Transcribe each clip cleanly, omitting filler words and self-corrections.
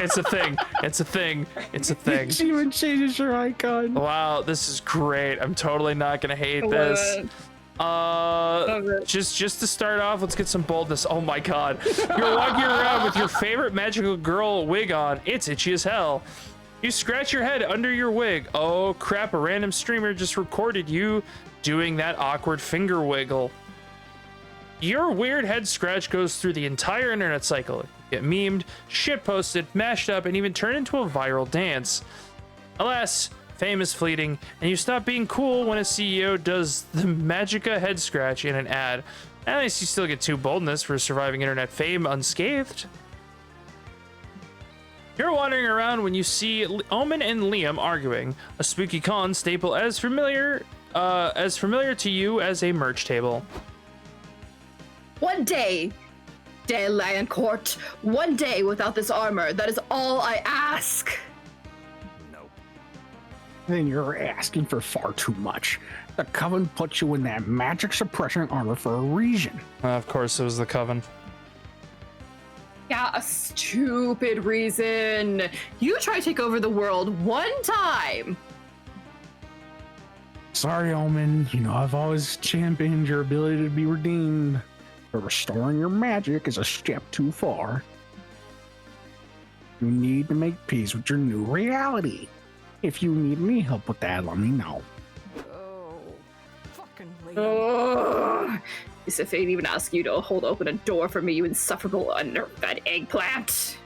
It's a thing. It's a thing. It's a thing. It even changes your icon. Wow, this is great. I'm totally not gonna hate this. Just to start off, let's get some boldness. Oh my god. You're walking around with your favorite magical girl wig on. It's itchy as hell. You scratch your head under your wig. Oh crap, a random streamer just recorded you doing that awkward finger wiggle. Your weird head scratch goes through the entire internet cycle. You get memed, shitposted, mashed up, and even turned into a viral dance. Alas, fame is fleeting, and you stop being cool when a CEO does the Magica head scratch in an ad. At least you still get 2 boldness for surviving internet fame unscathed. You're wandering around when you see Omen and Liam arguing, a spooky con staple as familiar to you as a merch table. One day, De Liancourt, one day without this armor. That is all I ask. Then you're asking for far too much. The Coven put you in that magic suppression armor for a reason. Of course it was the Coven. Yeah, a stupid reason. You try to take over the world one time. Sorry, Omen. You know, I've always championed your ability to be redeemed. But restoring your magic is a step too far. You need to make peace with your new reality. If you need any help with that, let me know. Oh, fucking lady. Oh, as if they'd even ask you to hold open a door for me, you insufferable underfed eggplant.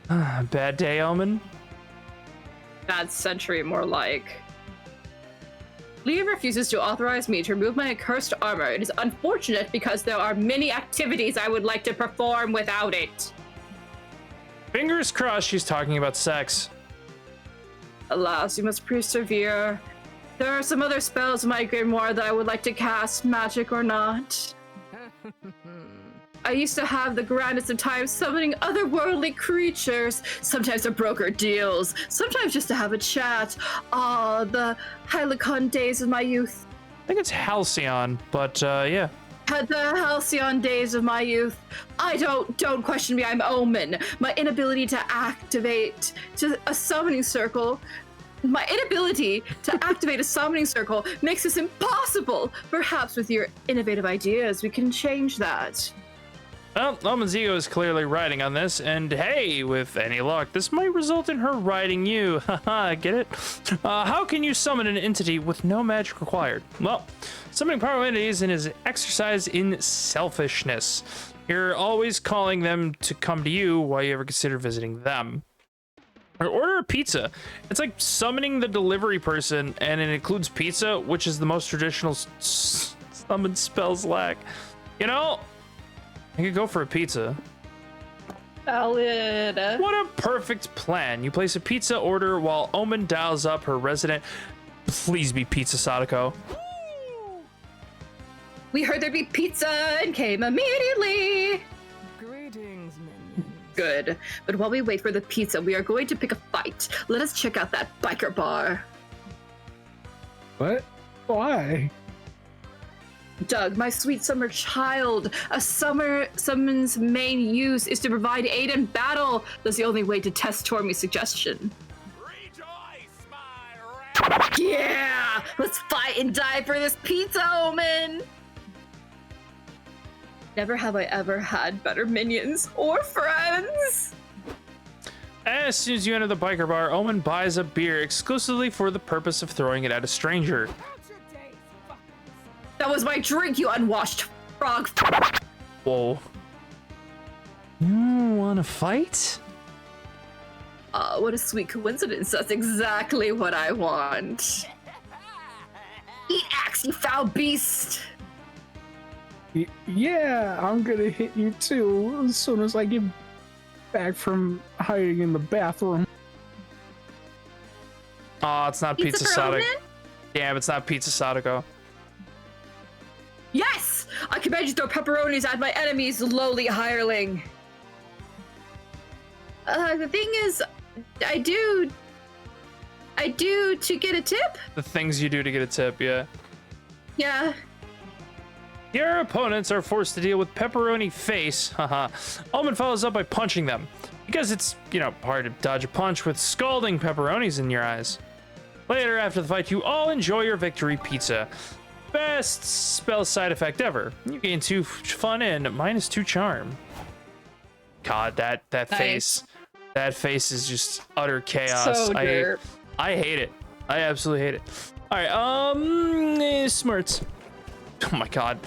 Bad day, Omen? Bad century, more like. Liam refuses to authorize me to remove my accursed armor. It is unfortunate because there are many activities I would like to perform without it. Fingers crossed she's talking about sex. Alas, you must persevere. There are some other spells in my grimoire that I would like to cast, magic or not. I used to have the grandest of times summoning otherworldly creatures. Sometimes a broker deals, sometimes just to have a chat. Ah, the Hylicon days of my youth. I think it's Halcyon, but yeah. Had the halcyon days of my youth. Don't question me, I'm Omen. My inability to activate a summoning circle makes this impossible. Perhaps with your innovative ideas, we can change that. Well, Omen's ego is clearly riding on this, and hey, with any luck, this might result in her riding you. Haha, get it? How can you summon an entity with no magic required? Well, summoning powerful entities is an exercise in selfishness. You're always calling them to come to you. Why you ever consider visiting them? Or order a pizza. It's like summoning the delivery person, and it includes pizza, which is the most traditional summon spells lack. You know, I could go for a pizza. Valid. What a perfect plan. You place a pizza order while Omen dials up her resident. Please be Pizza Sadako. We heard there'd be pizza and came immediately. Greetings, minions. Good. But while we wait for the pizza, we are going to pick a fight. Let us check out that biker bar. What? Why? Doug, my sweet summer child, a summon's main use is to provide aid in battle. That's the only way to test Tormy's suggestion. Rejoice, my Yeah! Let's fight and die for this pizza, Omen! Never have I ever had better minions or friends! As soon as you enter the biker bar, Omen buys a beer exclusively for the purpose of throwing it at a stranger. That was my drink, you unwashed frog. Whoa. You wanna fight? What a sweet coincidence. That's exactly what I want. Eat axe, you foul beast! Yeah, I'm gonna hit you too as soon as I get back from hiding in the bathroom. Oh, it's not Pizza for Sadako. Omen? Damn, it's not Pizza Sadako. Yes! I command you to throw pepperonis at my enemies, lowly hireling. The thing is, I do to get a tip? The things you do to get a tip, yeah. Yeah. Your opponents are forced to deal with pepperoni face. Haha. Omen follows up by punching them because it's, hard to dodge a punch with scalding pepperonis in your eyes. Later, after the fight, you all enjoy your victory pizza. Best spell side effect ever. You gain 2 fun and -2 charm. God, that Nice. face. That face is just utter chaos. So derp. I hate it. I absolutely hate it. All right, smarts. Oh my god.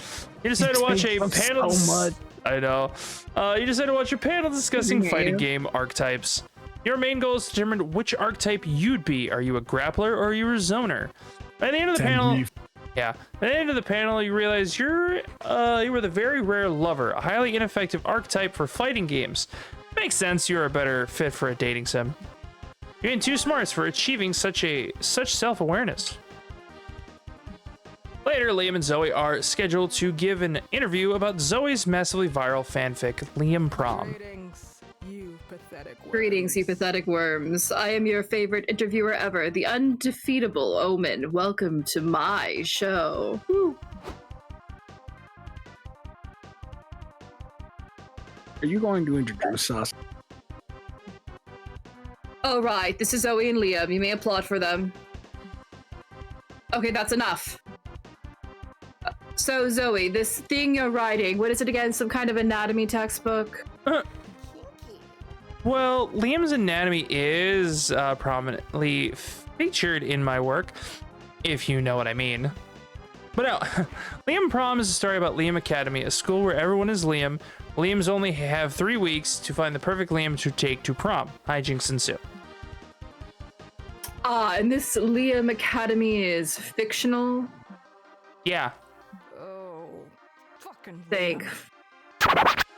You decided to watch a panel. So much. I know. You decided to watch a panel discussing fighting game archetypes. Your main goal is to determine which archetype you'd be. Are you a grappler or are you a zoner? By the end of the panel, yeah. At the end of the panel, you realize you were the very rare lover, a highly ineffective archetype for fighting games. Makes sense. You're a better fit for a dating sim. You gain 2 smarts for achieving such self-awareness. Later, Liam and Zoe are scheduled to give an interview about Zoe's massively viral fanfic, Liam Prom. Greetings, you pathetic worms. Greetings, you pathetic worms. I am your favorite interviewer ever, the undefeatable Omen. Welcome to my show. Woo. Are you going to introduce us? Oh, right. This is Zoe and Liam. You may applaud for them. Okay, that's enough. So, Zoe, this thing you're writing, what is it again? Some kind of anatomy textbook? Well, Liam's anatomy is prominently featured in my work, if you know what I mean. But no, Liam Prom is a story about Liam Academy, a school where everyone is Liam. Liams only have 3 weeks to find the perfect Liam to take to prom. Hijinks ensue. Ah, and this Liam Academy is fictional? Yeah. Oh, fucking Thank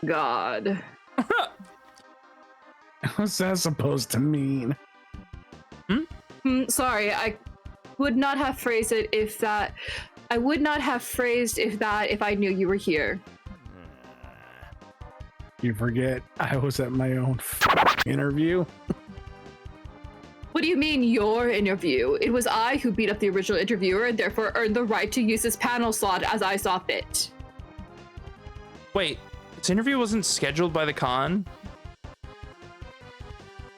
God. What's that supposed to mean? Sorry, I would not have phrased it if that. I would not have phrased if I knew you were here. You forget I was at my own interview? What do you mean, your interview? It was I who beat up the original interviewer and therefore earned the right to use this panel slot as I saw fit. Wait, this interview wasn't scheduled by the con?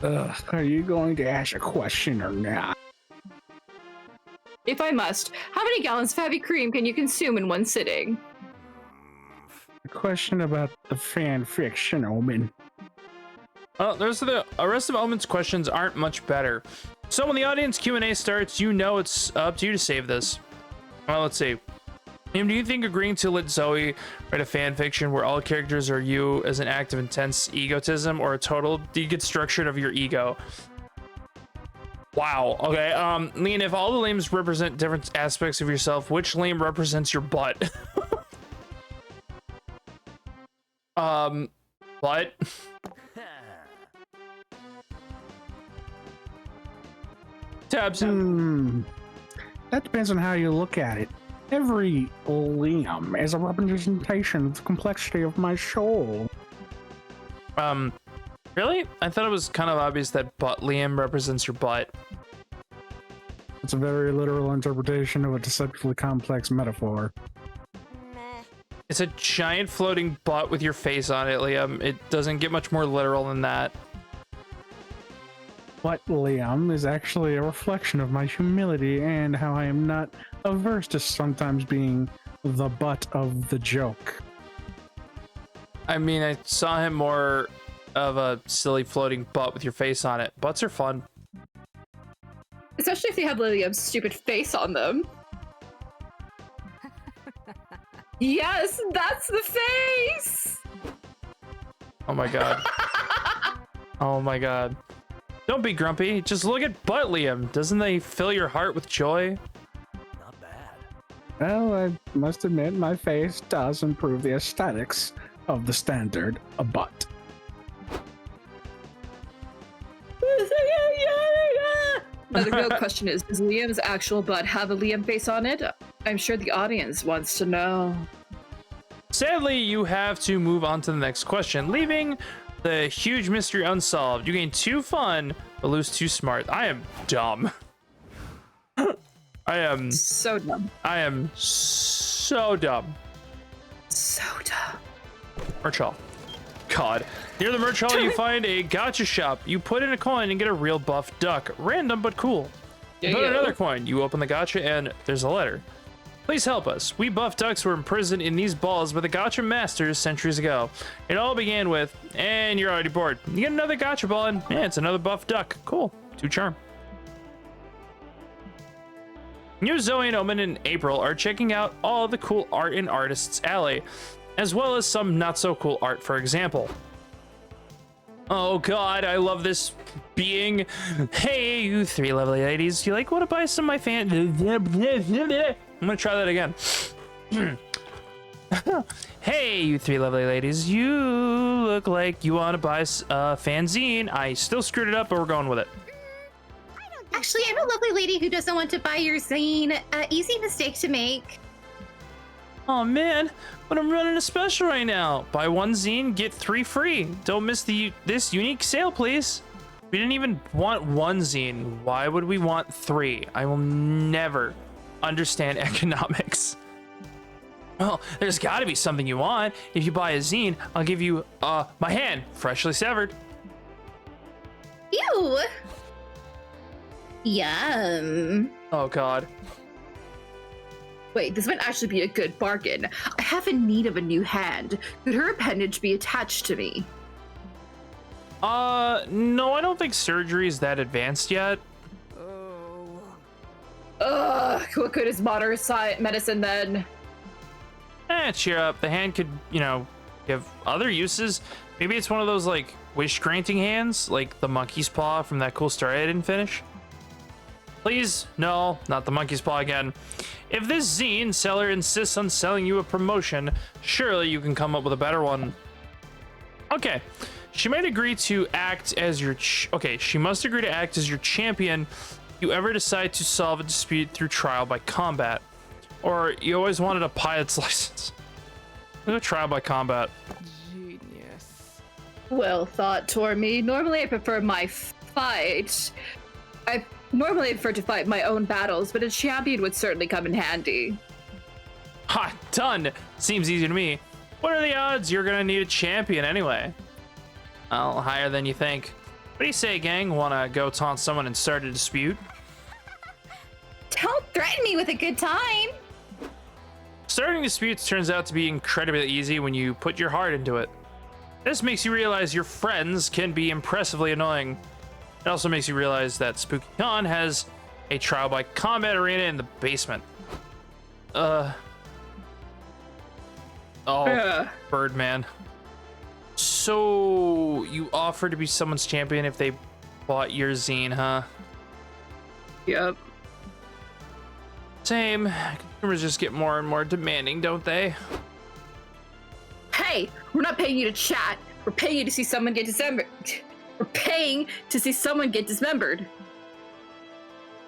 Are you going to ask a question or not? If I must, how many gallons of heavy cream can you consume in one sitting? A question about the fan fiction, Omen. Oh, the rest of Omen's questions aren't much better. So when the audience Q&A starts, you know it's up to you to save this. Well, let's see. Liam, do you think agreeing to let Zoe write a fan fiction where all characters are you as an act of intense egotism or a total deconstruction of your ego? Wow. Okay. Liam, if all the Liams represent different aspects of yourself, which Liam represents your butt? What? Tabs. That depends on how you look at it. Every Liam is a representation of the complexity of my soul. Really? I thought it was kind of obvious that butt Liam represents your butt. It's a very literal interpretation of a deceptively complex metaphor. It's a giant floating butt with your face on it, Liam. It doesn't get much more literal than that. What, Liam, is actually a reflection of my humility and how I am not averse to sometimes being the butt of the joke. I mean, I saw him more of a silly floating butt with your face on it. Butts are fun. Especially if they have Liam's stupid face on them. Yes, that's the face! Oh my god. Oh my god. Don't be grumpy. Just look at butt, Liam. Doesn't they fill your heart with joy? Not bad. Well, I must admit my face does improve the aesthetics of the standard a butt. Now the real question is, does Liam's actual butt have a Liam face on it? I'm sure the audience wants to know. Sadly, you have to move on to the next question, leaving the huge mystery unsolved. You gain 2 fun, but lose 2 smart. I am dumb. I am So dumb. so dumb. soda. Merch hall. God. Near the merch hall, you find a gacha shop. You put in a coin and get a real buff duck. Random, but cool. You put in another coin. You open the gacha and there's a letter. Please help us. We buff ducks were imprisoned in these balls by the gacha masters centuries ago. It all began with, and you're already bored. You get another gacha ball and yeah, it's another buff duck. Cool. 2 charm. You, Zoe, and Omen in April are checking out all the cool art in Artists Alley, as well as some not so cool art, for example. Oh god, I love this being. Hey, you 3 lovely ladies, you like want to buy some of my fan? I'm gonna try that again. Hey, you 3 lovely ladies, you look like you want to buy a fanzine. I still screwed it up, but we're going with it. Actually, I'm a lovely lady who doesn't want to buy your zine. Easy mistake to make. Oh man, but I'm running a special right now. Buy 1 zine, get 3 free. Don't miss this unique sale, please. We didn't even want 1 zine. Why would we want 3? I will never understand economics. Well, there's got to be something you want. If you buy a zine, I'll give you my hand, freshly severed. Ew. Yum. Oh god. Wait, this might actually be a good bargain. I have in need of a new hand. Could her appendage be attached to me? No, I don't think surgery is that advanced yet. Oh. Ugh, what good is modern medicine then? Cheer up. The hand could, you know, give other uses. Maybe it's one of those, like, wish-granting hands, like the monkey's paw from that cool story I didn't finish. Please, no, not the monkey's paw again. If this zine seller insists on selling you a promotion, surely you can come up with a better one. Okay, she might agree to act as your she must agree to act as your champion if you ever decide to solve a dispute through trial by combat. Or you always wanted a pilot's license. Look at trial by combat. Genius. Well thought, Tormy. Normally I prefer my fight. I normally prefer to fight my own battles, but a champion would certainly come in handy. Ha, done. Seems easy to me. What are the odds you're gonna need a champion anyway? Well, higher than you think. What do you say, gang? Wanna go taunt someone and start a dispute? Don't threaten me with a good time. Starting disputes turns out to be incredibly easy when you put your heart into it. This makes you realize your friends can be impressively annoying. It also makes you realize that SpookyCon has a trial by combat arena in the basement. Oh, Birdman. So you offer to be someone's champion if they bought your zine, huh? Yep. Same. Consumers just get more and more demanding, don't they? Hey, we're not paying you to chat. We're paying you to see someone get dismembered. We're paying to see someone get dismembered.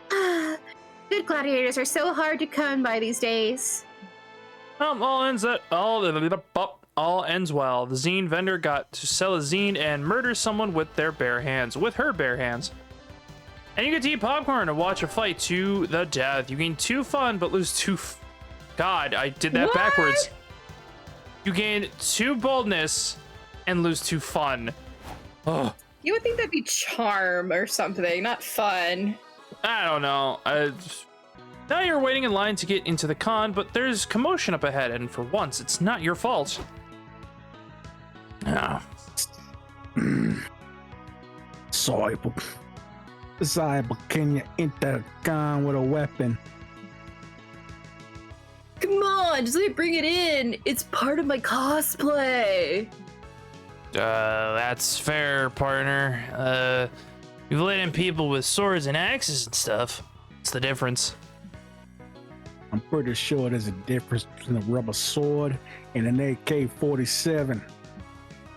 Good gladiators are so hard to come by these days. All ends well. The zine vendor got to sell a zine and murder someone with her bare hands. And you get to eat popcorn and watch a fight to the death. You gain 2 fun, but lose 2. God, I did that backwards. You gain 2 boldness and lose 2 fun. Oh. You would think that'd be charm or something, not fun. I don't know. Now you're waiting in line to get into the con, but there's commotion up ahead, and for once, it's not your fault. Oh. Sorry, but can you enter the con with a weapon? Come on, just let me bring it in. It's part of my cosplay. That's fair, partner. You've let in people with swords and axes and stuff. What's the difference? I'm pretty sure there's a difference between a rubber sword and an AK-47.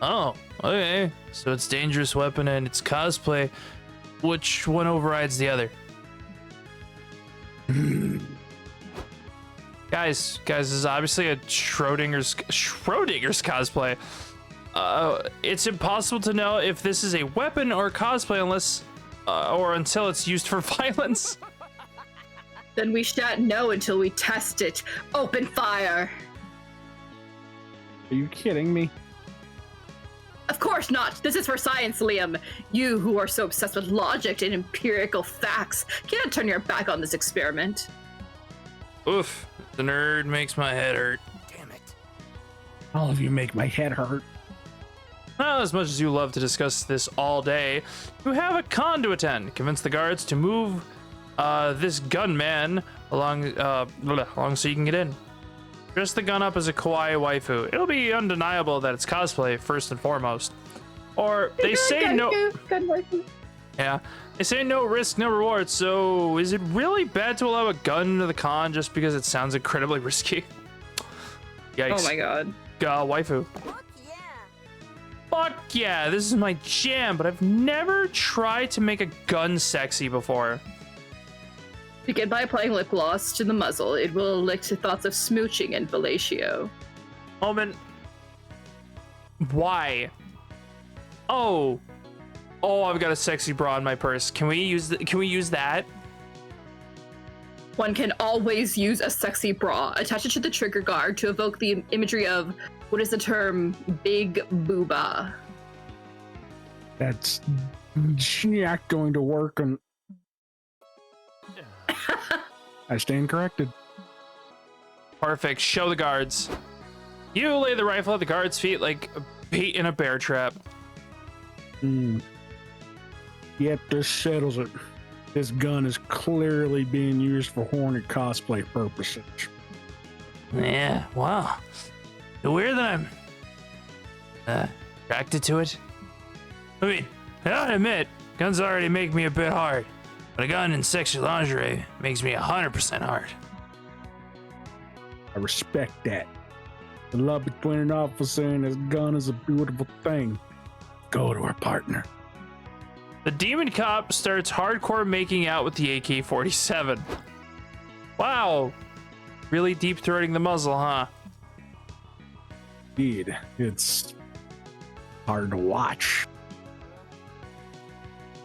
Oh, okay. So it's dangerous weapon and it's cosplay. Which one overrides the other? Guys, this is obviously a Schrodinger's cosplay. It's impossible to know if this is a weapon or cosplay until it's used for violence. Then we shan't know until we test it. Open fire. Are you kidding me? Of course not. This is for science, Liam. You who are so obsessed with logic and empirical facts can't turn your back on this experiment. Oof, the nerd makes my head hurt. Damn it. All of you make my head hurt. Well, as much as you love to discuss this all day, you have a con to attend. Convince the guards to move this gunman along so you can get in. Dress the gun up as a kawaii waifu. It'll be undeniable that it's cosplay first and foremost. Or they say no. Yeah, they say no risk, no reward. So is it really bad to allow a gun into the con just because it sounds incredibly risky? Yikes. Oh my god. Waifu. Fuck yeah, this is my jam, but I've never tried to make a gun sexy before. Begin by applying lip gloss to the muzzle. It will elicit thoughts of smooching and fellatio. Omen. Why? Oh, I've got a sexy bra in my purse. Can we use that? One can always use a sexy bra. Attach it to the trigger guard to evoke the imagery of, what is the term? Big booba. That's not going to work on. I stand corrected. Perfect. Show the guards. You lay the rifle at the guard's feet like bait in a bear trap. Yep, this settles it. This gun is clearly being used for Hornet cosplay purposes. Yeah, wow. Weird that I'm attracted to it. I mean, I gotta admit, guns already make me a bit hard, but a gun in sexy lingerie makes me 100% hard. I respect that. The love between an officer and his gun is a beautiful thing. Go to our partner. The demon cop starts hardcore making out with the AK-47. Wow. Really deep-throating the muzzle, huh? Indeed, it's hard to watch.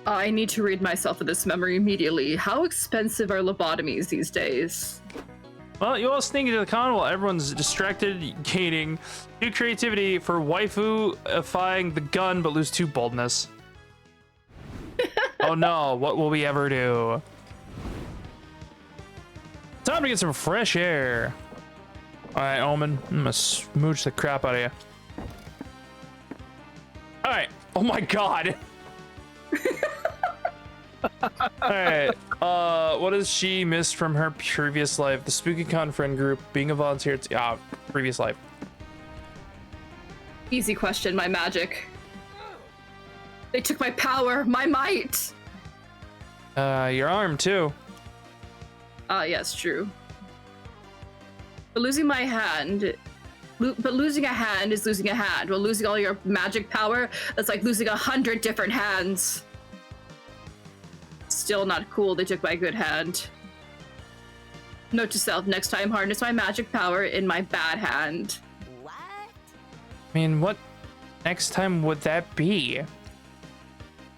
I need to read myself of this memory immediately. How expensive are lobotomies these days? Well, you all sneak into the con while everyone's distracted, gaining 2 creativity for waifu-ifying the gun, but lose 2 boldness. Oh no, what will we ever do? Time to get some fresh air. Alright, Omen, I'm gonna smooch the crap out of you. Alright, oh my god! Alright, what has she missed from her previous life? The Spooky Con friend group, being a volunteer, previous life. Easy question, my magic. They took my power, my might! Your arm, too. Yes, true. But losing my hand... But losing a hand is losing a hand. Well, losing all your magic power, that's like losing 100 different hands. Still not cool, they took my good hand. Note to self, next time harness my magic power in my bad hand. What? I mean, what next time would that be?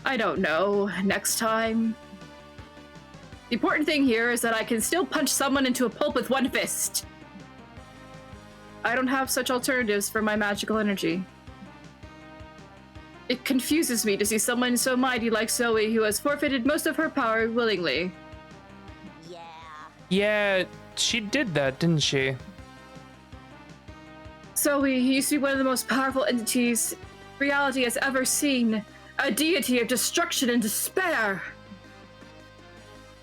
I don't know. Next time. The important thing here is that I can still punch someone into a pulp with one fist. I don't have such alternatives for my magical energy. It confuses me to see someone so mighty like Zoe who has forfeited most of her power willingly. Yeah. Yeah, she did that, didn't she? Zoe used to be one of the most powerful entities reality has ever seen. A deity of destruction and despair.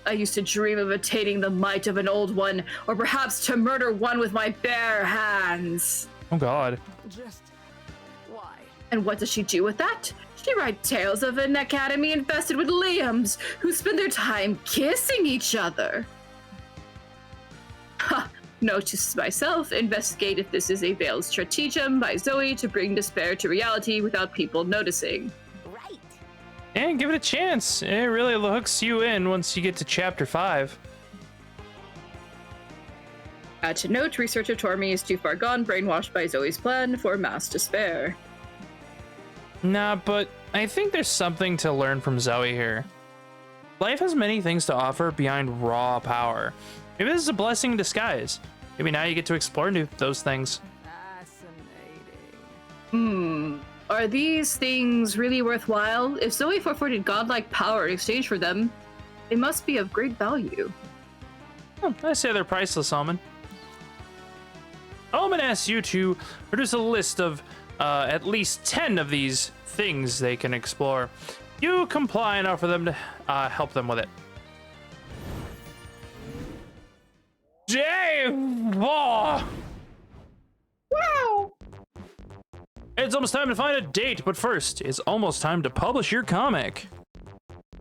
I used to dream of attaining the might of an old one, or perhaps to murder one with my bare hands. Oh god. Just why? And what does she do with that? She writes tales of an academy infested with Liams, who spend their time kissing each other. Ha! Note to myself, investigate if this is a veiled stratagem by Zoe to bring despair to reality without people noticing. Right. And give it a chance. It really hooks you in once you get to chapter 5. To note, researcher Tormi is too far gone, brainwashed by Zoe's plan for mass despair. Nah, but I think there's something to learn from Zoe here. Life has many things to offer beyond raw power. Maybe this is a blessing in disguise. Maybe now you get to explore those things. Fascinating. Are these things really worthwhile? If Zoe forfeited godlike power in exchange for them, they must be of great value. I say they're priceless, Omen. Omen asks you to produce a list of at least 10 of these things they can explore. You comply and offer them to help them with it. Dave! Oh. Wow! It's almost time to find a date, but first, it's almost time to publish your comic.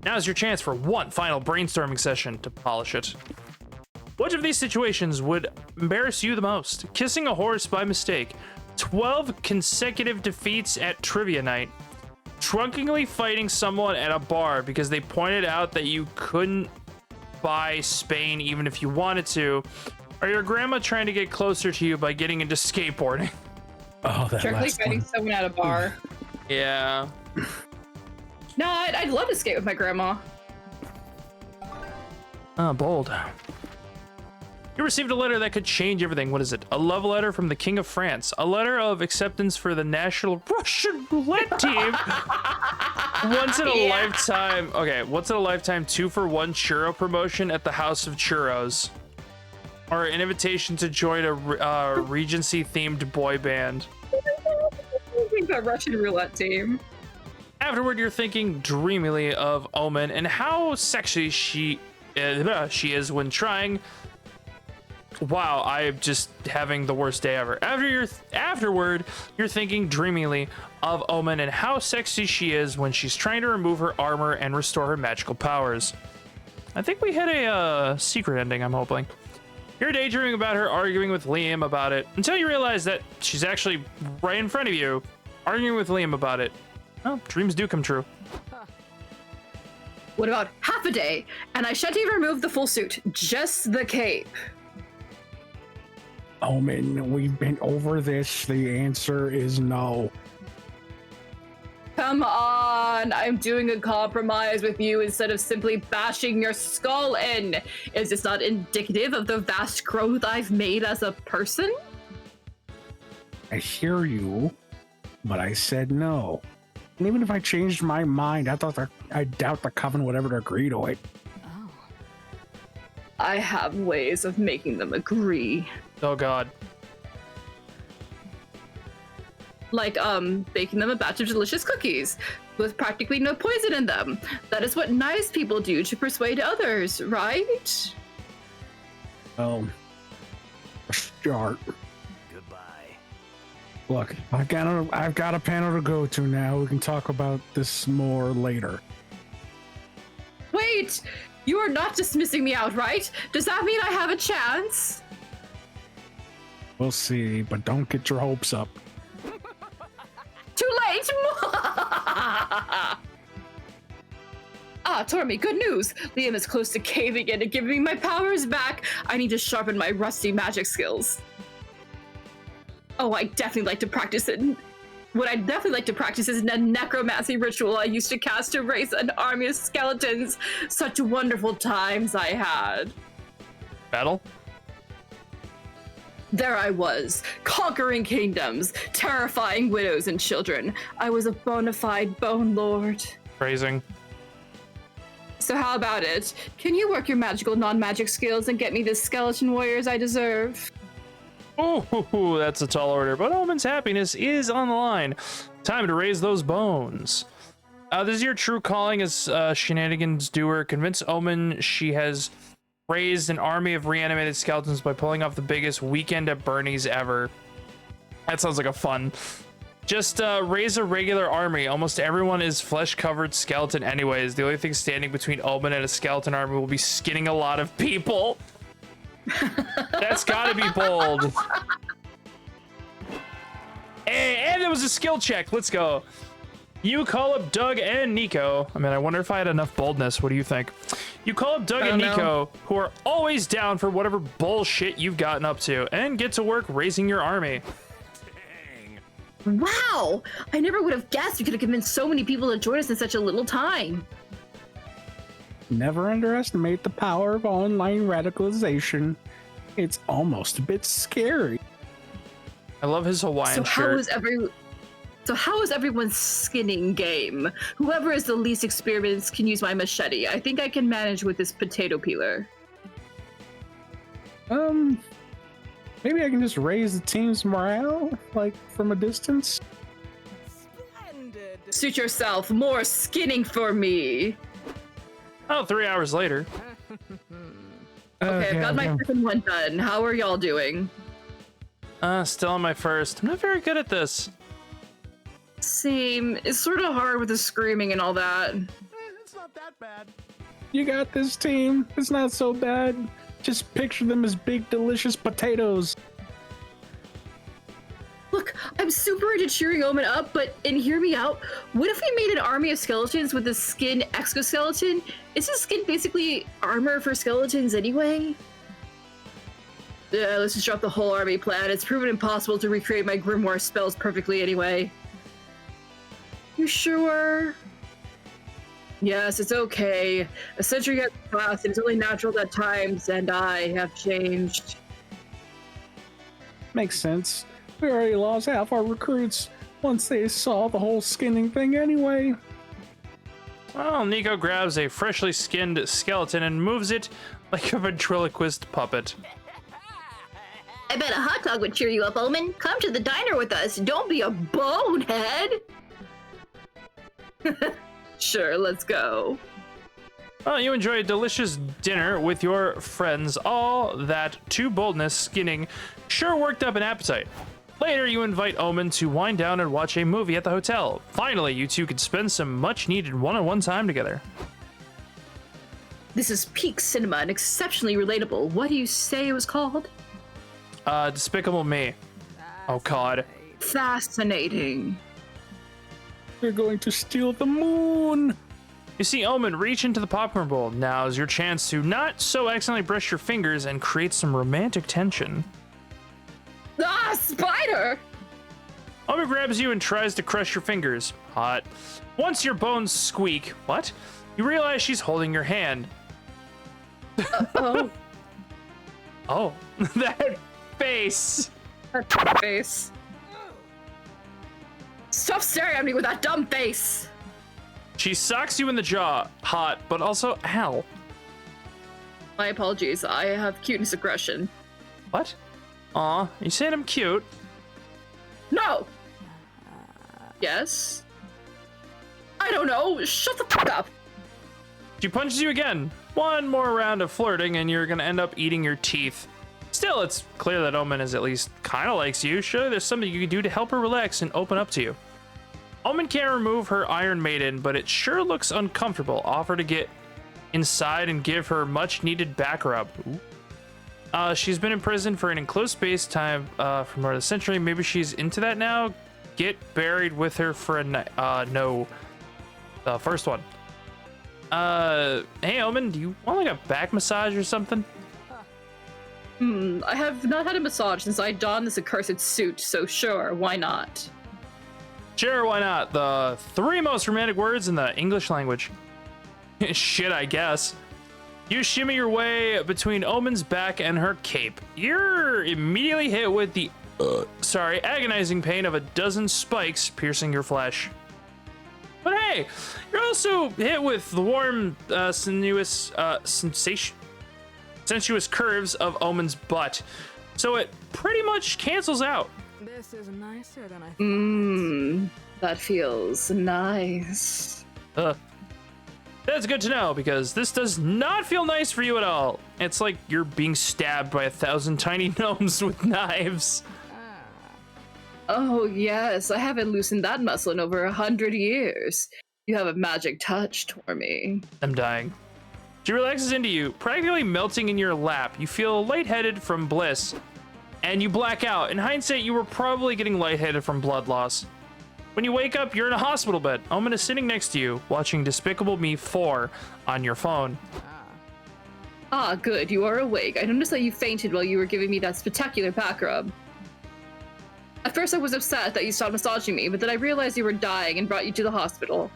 Now's your chance for one final brainstorming session to polish it. Which of these situations would embarrass you the most? Kissing a horse by mistake, 12 consecutive defeats at trivia night, drunkenly fighting someone at a bar because they pointed out that you couldn't buy Spain even if you wanted to, or your grandma trying to get closer to you by getting into skateboarding. Oh, that Drunkenly last fighting one. someone at a bar. Yeah. No, I'd love to skate with my grandma. Bold. You received a letter that could change everything. What is it? A love letter from the King of France. A letter of acceptance for the national Russian roulette team. Once in a lifetime. Okay, once in a lifetime 2-for-1 churro promotion at the House of Churros. Or an invitation to join a Regency themed boy band. I think the Russian roulette team. Afterward, you're thinking dreamily of Omen and how sexy she is when trying. Wow, I'm just having the worst day ever. Afterward, you're thinking dreamily of Omen and how sexy she is when she's trying to remove her armor and restore her magical powers. I think we hit a secret ending, I'm hoping. You're daydreaming about her arguing with Liam about it until you realize that she's actually right in front of you, arguing with Liam about it. Well, dreams do come true. What about half a day? And I shan't even remove the full suit, just the cape. Omen, we've been over this. The answer is no. Come on, I'm doing a compromise with you instead of simply bashing your skull in. Is this not indicative of the vast growth I've made as a person? I hear you, but I said no. And even if I changed my mind, I doubt the Coven would ever agree to it. I have ways of making them agree. Oh god. Like, baking them a batch of delicious cookies with practically no poison in them. That is what nice people do to persuade others, right? Well, start. Goodbye. Look, I've got a panel to go to now. We can talk about this more later. Wait! You are not dismissing me outright? Does that mean I have a chance? We'll see, but don't get your hopes up. Too late! Tormy, good news! Liam is close to caving in and giving me my powers back. I need to sharpen my rusty magic skills. Oh, I definitely like to practice it. What I'd definitely like to practice is a necromancy ritual I used to cast to raise an army of skeletons. Such wonderful times I had. Battle? There I was, conquering kingdoms, terrifying widows and children. I was a bona fide bone lord. Phrasing. So how about it? Can you work your magical non-magic skills and get me the skeleton warriors I deserve? Ooh, that's a tall order, but Omen's happiness is on the line. Time to raise those bones. This is your true calling as shenanigans doer. Convince Omen she has raised an army of reanimated skeletons by pulling off the biggest weekend at Bernie's ever. That sounds like a fun. Just raise a regular army. Almost everyone is flesh-covered skeleton anyways. The only thing standing between Omen and a skeleton army will be skinning a lot of people. That's gotta be bold. And there was a skill check. Let's go. You call up Doug and Nico. I mean, I wonder if I had enough boldness. What do you think? You call up Doug and Nico, who are always down for whatever bullshit you've gotten up to, and get to work raising your army. Dang. Wow! I never would have guessed you could have convinced so many people to join us in such a little time. Never underestimate the power of online radicalization. It's almost a bit scary. I love his Hawaiian So shirt. how was every... So how is everyone's skinning game? Whoever is the least experienced can use my machete. I think I can manage with this potato peeler. Maybe I can just raise the team's morale, like, from a distance? Splendid. Suit yourself. More skinning for me. Oh, 3 hours later. Okay, I've got my second one done. How are y'all doing? Still on my first. I'm not very good at this. Same. It's sort of hard with the screaming and all that. It's not that bad. You got this, team. It's not so bad. Just picture them as big, delicious potatoes. Look, I'm super into cheering Omen up, and hear me out. What if we made an army of skeletons with a skin exoskeleton? Isn't skin basically armor for skeletons anyway? Yeah, let's just drop the whole army plan. It's proven impossible to recreate my grimoire spells perfectly anyway. You sure? Yes, it's okay. A century has passed, and it's only natural that times and I have changed. Makes sense. We already lost half our recruits once they saw the whole skinning thing anyway. Well, Nico grabs a freshly skinned skeleton and moves it like a ventriloquist puppet. I bet a hot dog would cheer you up, Omen. Come to the diner with us. Don't be a bonehead. Sure, let's go. Well, you enjoy a delicious dinner with your friends. All that to boldness skinning sure worked up an appetite. Later, you invite Omen to wind down and watch a movie at the hotel. Finally, you two can spend some much-needed one-on-one time together. This is peak cinema and exceptionally relatable. What do you say it was called? Despicable Me. Oh, God. Fascinating. They're going to steal the moon. You see Omen reach into the popcorn bowl. Now's your chance to not so accidentally brush your fingers and create some romantic tension. Ah, spider! Omen grabs you and tries to crush your fingers. Hot. Once your bones squeak, what? You realize she's holding your hand. Oh. Oh, that face. That face. Stop staring at me with that dumb face! She socks you in the jaw. Hot, but also ow. My apologies, I have cuteness aggression. What? Aw, you said I'm cute. No! Yes? I don't know, shut the fuck up! She punches you again. One more round of flirting and you're gonna end up eating your teeth. Still, it's clear that Omen is at least kind of likes you. Surely there's something you can do to help her relax and open up to you. Omen can't remove her Iron Maiden, but it sure looks uncomfortable. Offer to get inside and give her much needed back rub. She's been in prison for an enclosed space time for more than a century. Maybe she's into that now. Get buried with her for a night. No. The first one. Hey Omen, do you want like a back massage or something? I have not had a massage since I donned this accursed suit, so sure, why not? Sure, why not? The 3 most romantic words in the English language. Shit, I guess. You shimmy your way between Omen's back and her cape. You're immediately hit with the, agonizing pain of a dozen spikes piercing your flesh. But hey, you're also hit with the warm, sensuous curves of Omen's butt. So it pretty much cancels out. This is nicer than I thought. That feels nice. That's good to know, because this does not feel nice for you at all. It's like you're being stabbed by 1,000 tiny gnomes with knives. Oh yes, I haven't loosened that muscle in over 100 years. You have a magic touch, Tormy. I'm dying. She relaxes into you, practically melting in your lap. You feel lightheaded from bliss, and you black out. In hindsight, you were probably getting lightheaded from blood loss. When you wake up, you're in a hospital bed. Omen is sitting next to you, watching Despicable Me 4 on your phone. Ah, good, you are awake. I noticed that you fainted while you were giving me that spectacular back rub. At first I was upset that you stopped massaging me, but then I realized you were dying and brought you to the hospital.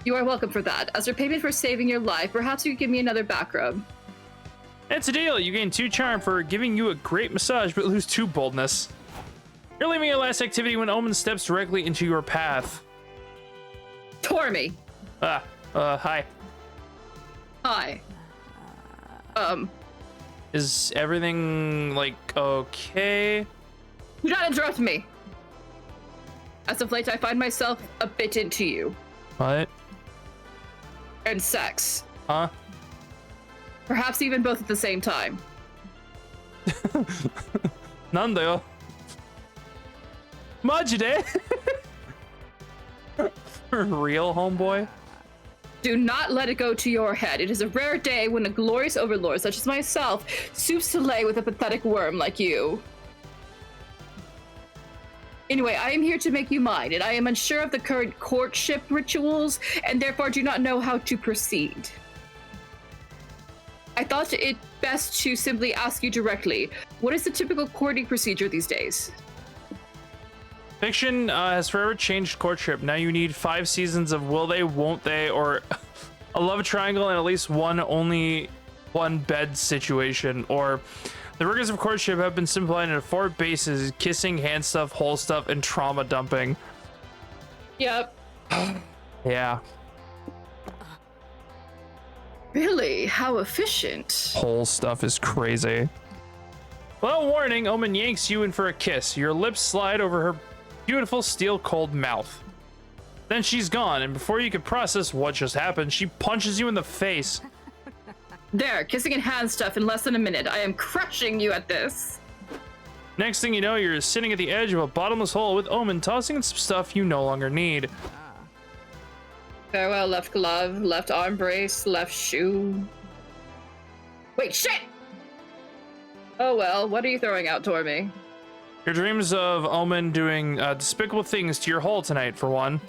You are welcome for that. As repayment for saving your life, perhaps you could give me another back rub. It's a deal. You gain 2 charm for giving you a great massage, but lose 2 boldness. You're leaving your last activity when Omen steps directly into your path. Tormy. Hi. Hi. Is everything, like, okay? Do not interrupt me. As of late, I find myself a bit into you. What? And sex. Huh? Perhaps even both at the same time. Nandayo. Majide. For real, homeboy? Do not let it go to your head. It is a rare day when a glorious overlord such as myself stoops to lay with a pathetic worm like you. Anyway, I am here to make you mine, and I am unsure of the current courtship rituals, and therefore do not know how to proceed. I thought it best to simply ask you directly, what is the typical courting procedure these days? Fiction has forever changed courtship. Now you need 5 seasons of will they, won't they, or a love triangle and at least only one bed situation. Or the rigors of courtship have been simplified into 4 bases: kissing, hand stuff, hole stuff, and trauma dumping. Yep. Yeah. Really? How efficient. Hole stuff is crazy. Without warning, Omen yanks you in for a kiss. Your lips slide over her beautiful steel cold mouth. Then she's gone, and before you can process what just happened, she punches you in the face. There, kissing and hand stuff in less than a minute. I am crushing you at this. Next thing you know, you're sitting at the edge of a bottomless hole with Omen tossing in some stuff you no longer need. Farewell, left glove, left arm brace, left shoe. Wait, shit! Oh well, what are you throwing out, Tormy? Your dreams of Omen doing despicable things to your hole tonight, for one.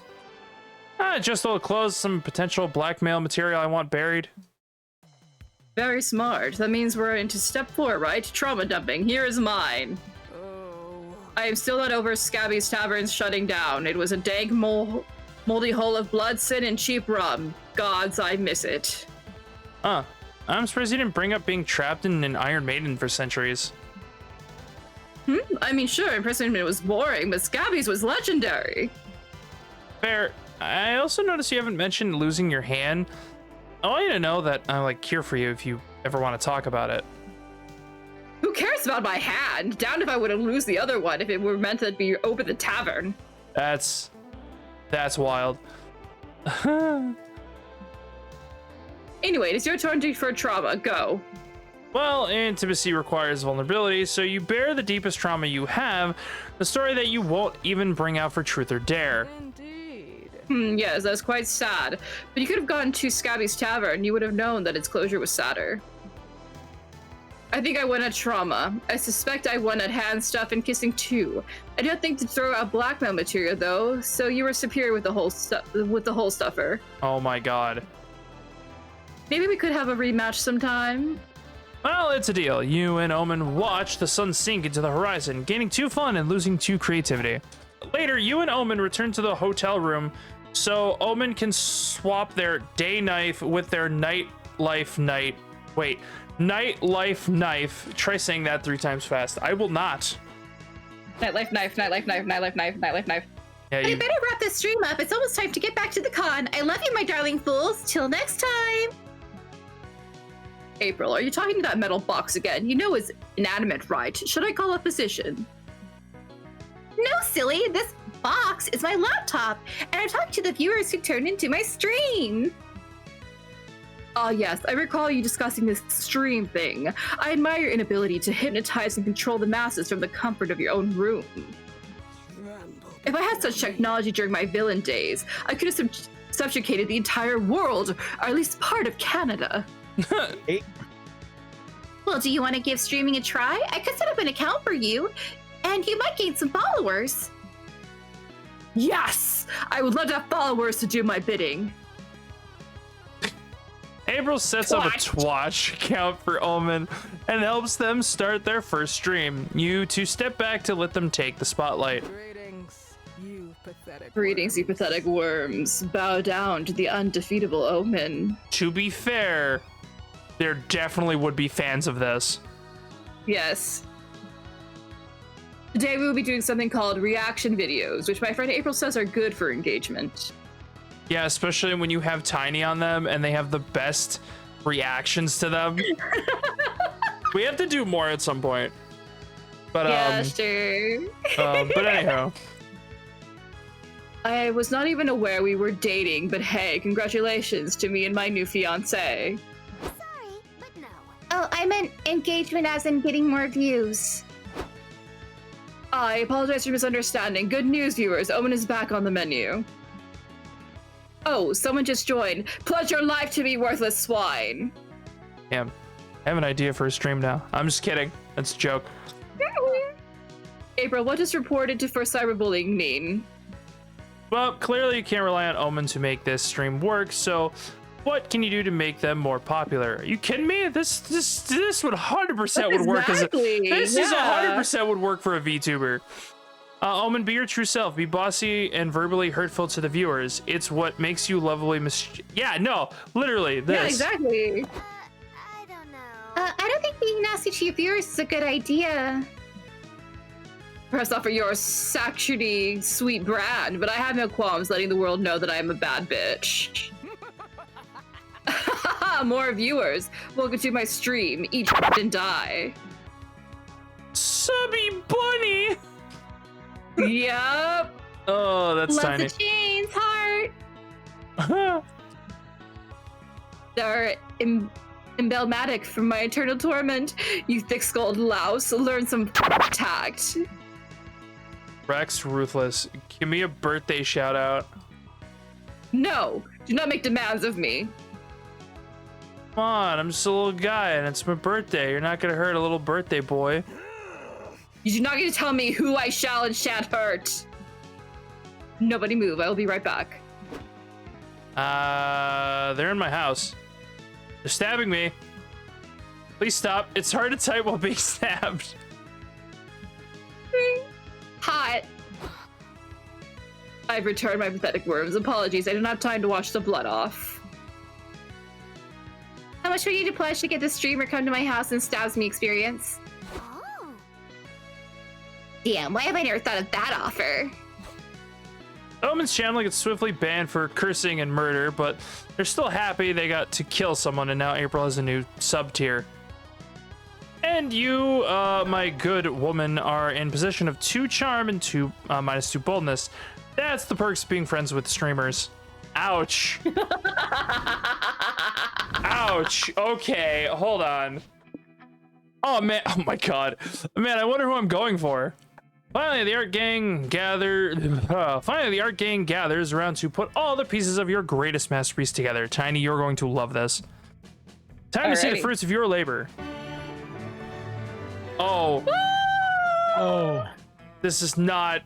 Just old clothes, some potential blackmail material I want buried. Very smart. That means we're into step 4, right? Trauma dumping. Here is mine. Oh. I am still not over Scabby's Tavern's shutting down. It was a dank, moldy hole of blood, sin, and cheap rum. Gods, I miss it. Huh. I'm surprised you didn't bring up being trapped in an Iron Maiden for centuries. I mean, sure, imprisonment was boring, but Scabby's was legendary. Fair. I also noticed you haven't mentioned losing your hand. I want you to know that I'm like here for you if you ever want to talk about it. Who cares about my hand? Down if I would have lose the other one if it were meant to be open the tavern. That's wild. Anyway, it's your turn for trauma. Go. Well, intimacy requires vulnerability, so you bear the deepest trauma you have, the story that you won't even bring out for truth or dare. Indeed. Yes, that's quite sad. But you could have gone to Scabby's Tavern. You would have known that its closure was sadder. I think I won at trauma. I suspect I won at hand stuff and kissing too. I don't think to throw out blackmail material though, so you were superior with the whole stuffer. Oh my god. Maybe we could have a rematch sometime. Well, it's a deal. You and Omen watch the sun sink into the horizon, gaining 2 fun and losing 2 creativity. Later, you and Omen return to the hotel room so Omen can swap their day knife with their nightlife knife. Try saying that 3 times fast. I will not. Nightlife knife, nightlife knife, nightlife knife, nightlife knife. Yeah, I better wrap this stream up. It's almost time to get back to the con. I love you, my darling fools. Till next time. April, are you talking to that metal box again? You know it's inanimate, right? Should I call a physician? No, silly. This box is my laptop, and I'm talking to the viewers who turned into my stream. Ah, yes, I recall you discussing this stream thing. I admire your inability to hypnotize and control the masses from the comfort of your own room. If I had such technology during my villain days, I could have subjugated the entire world, or at least part of Canada. Well, do you want to give streaming a try? I could set up an account for you, and you might gain some followers. Yes! I would love to have followers to do my bidding. April sets up a Twitch account for Omen and helps them start their first stream. You 2 step back to let them take the spotlight. Greetings, you pathetic. Greetings, you pathetic worms. Bow down to the undefeatable Omen. To be fair, there definitely would be fans of this. Yes. Today we will be doing something called reaction videos, which my friend April says are good for engagement. Yeah, especially when you have Tiny on them and they have the best reactions to them. We have to do more at some point. But Yeah, sure. but anyhow. I was not even aware we were dating, but hey, congratulations to me and my new fiance. Sorry, but no. Oh, I meant engagement as in getting more views. I apologize for misunderstanding. Good news, viewers. Omen is back on the menu. Oh, someone just joined. Pledge your life to me, worthless swine. Damn. I have an idea for a stream now. I'm just kidding. That's a joke. April, what does reported for cyberbullying mean? Well, clearly you can't rely on Omen to make this stream work, so what can you do to make them more popular? Are you kidding me? This would 100% would work as a, this is 100% would work for a VTuber. Omen, be your true self. Be bossy and verbally hurtful to the viewers. It's what makes you lovely yeah, no, literally this. Yeah, exactly. I don't know. I don't think being nasty to your viewers is a good idea. Perhaps not for your sexually sweet brand, but I have no qualms letting the world know that I am a bad bitch. More viewers. Welcome to my stream. Eat and die. Subby bunny. Yep. Oh, that's Love tiny. the chains, heart. They're emblematic from my eternal torment. You thick-skulled louse. Learn some tact. Rex Ruthless, give me a birthday shout out. No, do not make demands of me. Come on, I'm just a little guy and it's my birthday. You're not gonna hurt a little birthday boy. You do not get to tell me who I shall and shan't hurt. Nobody move. I will be right back. They're in my house. They're stabbing me. Please stop. It's hard to type while being stabbed. Hot. I've returned my pathetic worms. Apologies, I don't have time to wash the blood off. How much would you pledge to get the streamer come to my house and stabs me experience? Oh. Damn, why have I never thought of that offer? Omen's channel gets swiftly banned for cursing and murder, but they're still happy they got to kill someone, and now April has a new sub tier. And you, my good woman, are in possession of 2 charm and -2 boldness. That's the perks of being friends with streamers. Ouch. Ouch. Okay, hold on. Oh man, oh my god. Man, I wonder who I'm going for. Finally, the art gang gathers around to put all the pieces of your greatest masterpiece together. Tiny, you're going to love this. Time to see the Alrighty. fruits of your labor. Oh. Oh, This is not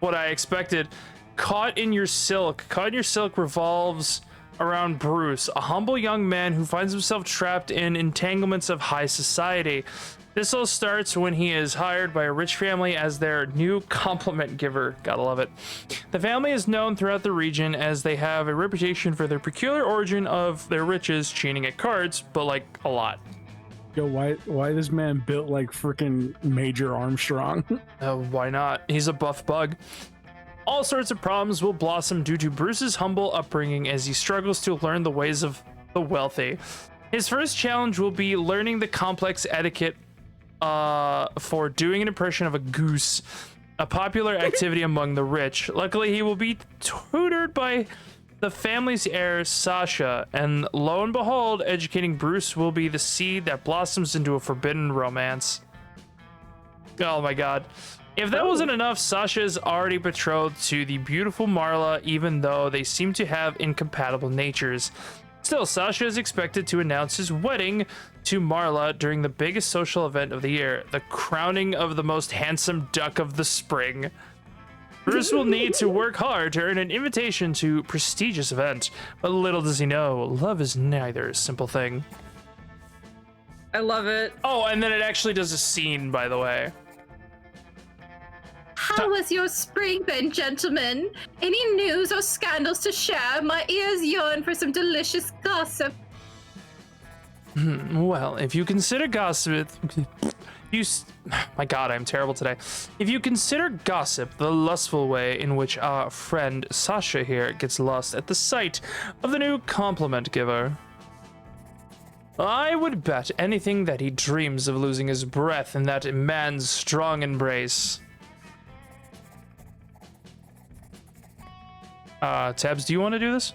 what I expected. Caught in Your Silk. Caught in Your Silk revolves around Bruce, a humble young man who finds himself trapped in entanglements of high society. This all starts when he is hired by a rich family as their new compliment giver. Gotta love it. The family is known throughout the region as they have a reputation for their peculiar origin of their riches, cheating at cards, but like a lot. yo, why this man built like freaking Major Armstrong? Why not? He's a buff bug. All sorts of problems will blossom due to Bruce's humble upbringing as he struggles to learn the ways of the wealthy. His first challenge will be learning the complex etiquette for doing an impression of a goose, a popular activity among the rich. Luckily, he will be tutored by the family's heir, Sasha, and lo and behold, educating Bruce will be the seed that blossoms into a forbidden romance. Oh my god. If that wasn't enough, Sasha is already betrothed to the beautiful Marla, even though they seem to have incompatible natures. Still, Sasha is expected to announce his wedding to Marla during the biggest social event of the year, the crowning of the most handsome duck of the spring. Bruce will need to work hard to earn an invitation to prestigious event, but little does he know, love is neither a simple thing. I love it. Oh, and then it actually does a scene, by the way. How was your spring then, gentlemen? Any news or scandals to share? My ears yearn for some delicious gossip. Well, if you consider gossip, My God, I'm terrible today. If you consider gossip the lustful way in which our friend Sasha here gets lost at the sight of the new compliment giver, I would bet anything that he dreams of losing his breath in that man's strong embrace. Tabs, do you want to do this?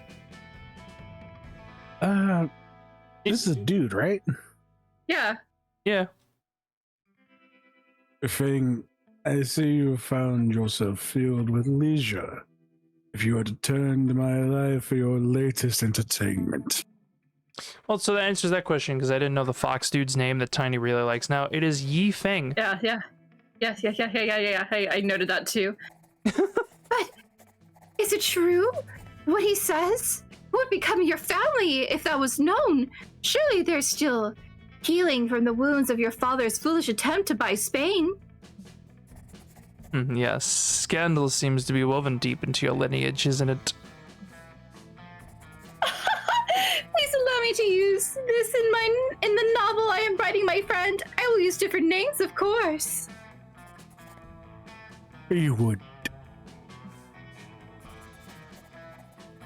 This is a dude, right? Yeah. Yeah. Fang, I see you have found yourself filled with leisure. If you had to turn to my life for your latest entertainment. Well, so that answers that question because I didn't know the fox dude's name that Tiny really likes. Now it is Yi Feng. Yeah. Yes. Hey, I noted that too. But is it true what he says? What would become of your family if that was known? Surely there's still healing from the wounds of your father's foolish attempt to buy Spain. Yes, scandal seems to be woven deep into your lineage, isn't it? Please allow me to use this in the novel I am writing, my friend. I will use different names, of course. You would.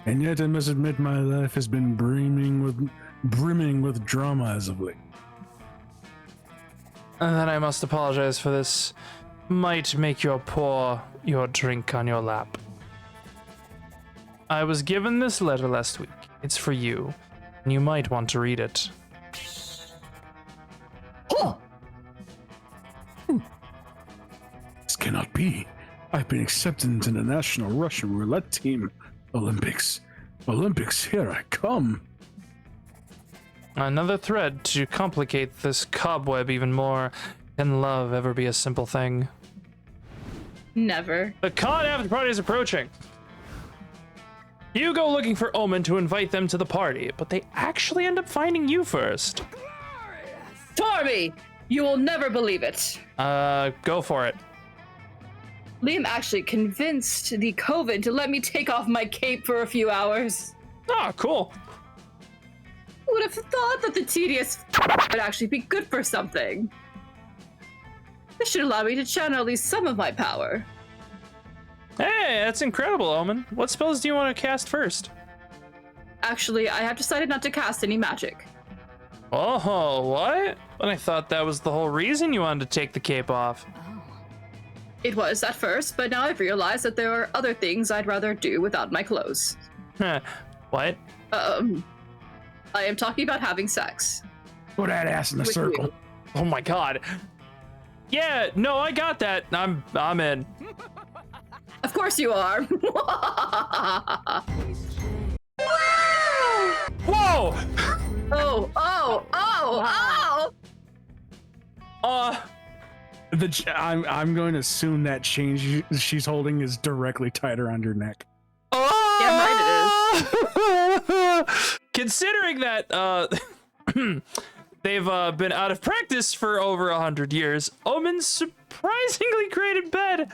And yet I must admit my life has been brimming with drama as of late. And then I must apologize for this. Might make your drink on your lap. I was given this letter last week. It's for you, and you might want to read it. This cannot be. I've been accepted into the National Russian Roulette Team. Olympics, here I come. Another thread to complicate this cobweb even more. Can love ever be a simple thing? Never. The con after party is approaching. You go looking for Omen to invite them to the party, but they actually end up finding you first. Torby, you will never believe it. Go for it. Liam actually convinced the Coven to let me take off my cape for a few hours. Ah, cool. Would have thought that the tedious would actually be good for something. This should allow me to channel at least some of my power. Hey, that's incredible, Omen. What spells do you want to cast first? Actually, I have decided not to cast any magic. Oh, what? But I thought that was the whole reason you wanted to take the cape off. It was at first, but now I've realized that there are other things I'd rather do without my clothes. What? I am talking about having sex. Put that ass in the With circle. you. Oh my God. Yeah, no, I got that. I'm in. Of course you are. Whoa! I'm going to assume that chain she's holding is directly tied around your neck. Yeah, mine it is. Considering that they've been out of practice for over 100 years, Omen's surprisingly great in bed.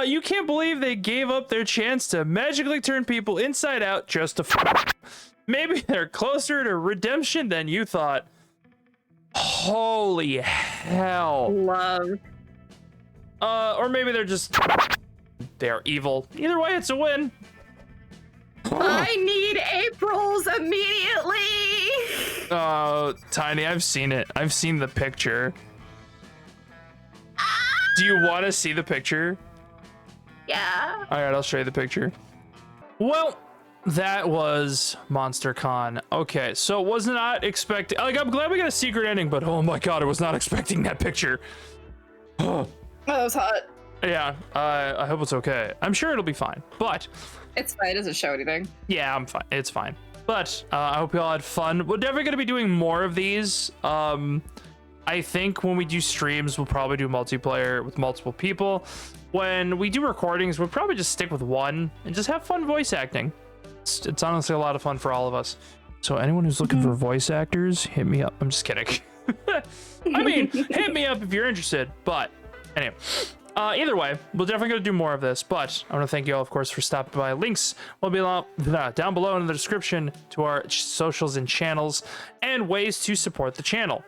You can't believe they gave up their chance to magically turn people inside out just to Maybe they're closer to redemption than you thought. Holy hell. Love. Or maybe they're evil. Either way, it's a win. I need April's immediately. Tiny, I've seen it. I've seen the picture. Do you want to see the picture? Yeah. All right, I'll show you the picture. Well, that was MonsterCon. Okay, so was not expecting. Like, I'm glad we got a secret ending, but oh my God, I was not expecting that picture. Oh, that was hot. Yeah, I hope it's okay. I'm sure it'll be fine, but It's fine. It doesn't show anything. yeah, I'm fine. It's fine. But I hope you all had fun. We're definitely going to be doing more of these. I think when we do streams, we'll probably do multiplayer with multiple people. When we do recordings, we'll probably just stick with one and just have fun voice acting. It's honestly a lot of fun for all of us. So anyone who's looking for voice actors, hit me up. I'm just kidding. I mean, hit me up if you're interested. But anyway, either way, we're definitely going to do more of this. But I want to thank you all, of course, for stopping by. Links will be down below in the description to our socials and channels and ways to support the channel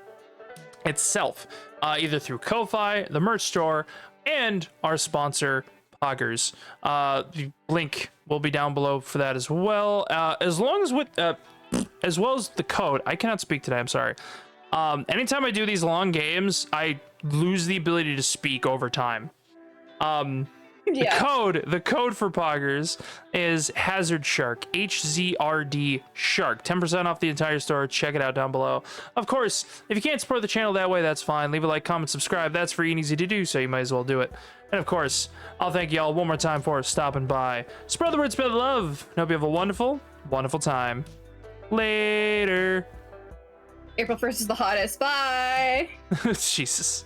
itself. either through Ko-Fi, the merch store, and our sponsor, Poggers. The link will be down below for that as well. As well as the code. I cannot speak today. I'm sorry. Anytime I do these long games, I lose the ability to speak over time. The code for Poggers is Hazard Shark, HZRD Shark. 10% off the entire store. Check it out down below. Of course, if you can't support the channel that way, that's fine. Leave a like, comment, subscribe. That's free and easy to do, so you might as well do it. And of course, I'll thank y'all one more time for stopping by. Spread the word, spread the love. And hope you have a wonderful, wonderful time. Later. April 1st is the hottest. Bye. Jesus.